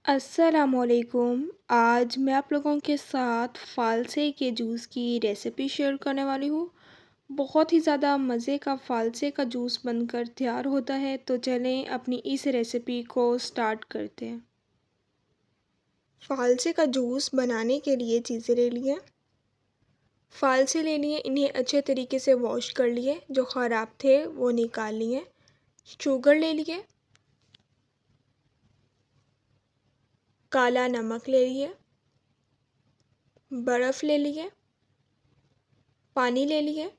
अस्सलामुअलैकुम। आज मैं आप लोगों के साथ फ़ालसे के जूस की रेसिपी शेयर करने वाली हूँ। बहुत ही ज़्यादा मज़े का फ़ालसे का जूस बनकर तैयार होता है, तो चलें अपनी इस रेसिपी को स्टार्ट करते हैं। फ़ालसे का जूस बनाने के लिए चीज़ें ले लिए। फ़ालसे ले लिए, इन्हें अच्छे तरीके से वॉश कर लिए, जो ख़राब थे वो निकाल लिए। शुगर ले लिए, काला नमक ले लिए, बर्फ़ ले लिए, पानी ले लिए,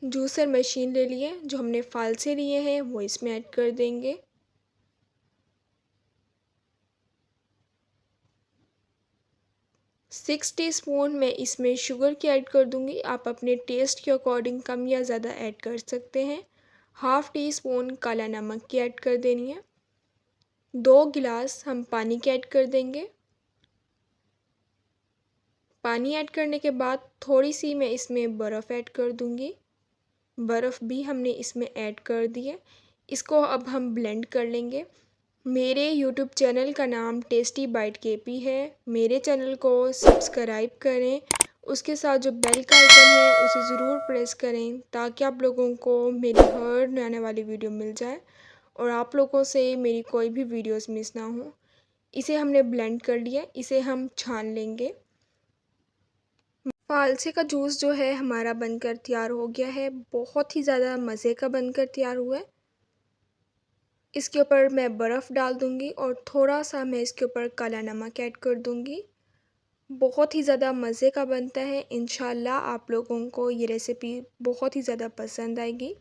जूसर मशीन ले लिए। जो हमने फ़ालसे लिए हैं वो इसमें ऐड कर देंगे। सिक्स टीस्पून मैं इसमें शुगर की ऐड कर दूंगी। आप अपने टेस्ट के अकॉर्डिंग कम या ज़्यादा ऐड कर सकते हैं। हाफ़ टी स्पून काला नमक की ऐड कर देनी है। 2 गिलास हम पानी के ऐड कर देंगे। पानी ऐड करने के बाद थोड़ी सी मैं इसमें बर्फ़ ऐड कर दूंगी। बर्फ़ भी हमने इसमें ऐड कर दी है। इसको अब हम ब्लेंड कर लेंगे। मेरे यूट्यूब चैनल का नाम टेस्टी बाइट केपी है। मेरे चैनल को सब्सक्राइब करें, उसके साथ जो बेल का आइकन है उसे ज़रूर प्रेस करें, ताकि आप लोगों को मेरी हर आने वाली वीडियो मिल जाए और आप लोगों से मेरी कोई भी वीडियोस मिस ना हो। इसे हमने ब्लेंड कर लिया, इसे हम छान लेंगे। फ़ालसे का जूस जो है हमारा बनकर तैयार हो गया है। बहुत ही ज़्यादा मज़े का बनकर तैयार हुआ है। इसके ऊपर मैं बर्फ़ डाल दूँगी और थोड़ा सा मैं इसके ऊपर काला नमक ऐड कर दूँगी। बहुत ही ज़्यादा मज़े का बनता है। इंशाल्लाह आप लोगों को ये रेसिपी बहुत ही ज़्यादा पसंद आएगी।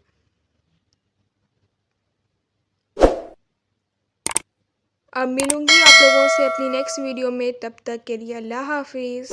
अब मिलूँगी आप लोगों से अपनी नेक्स्ट वीडियो में, तब तक के लिए अल्लाह हाफ़िज़।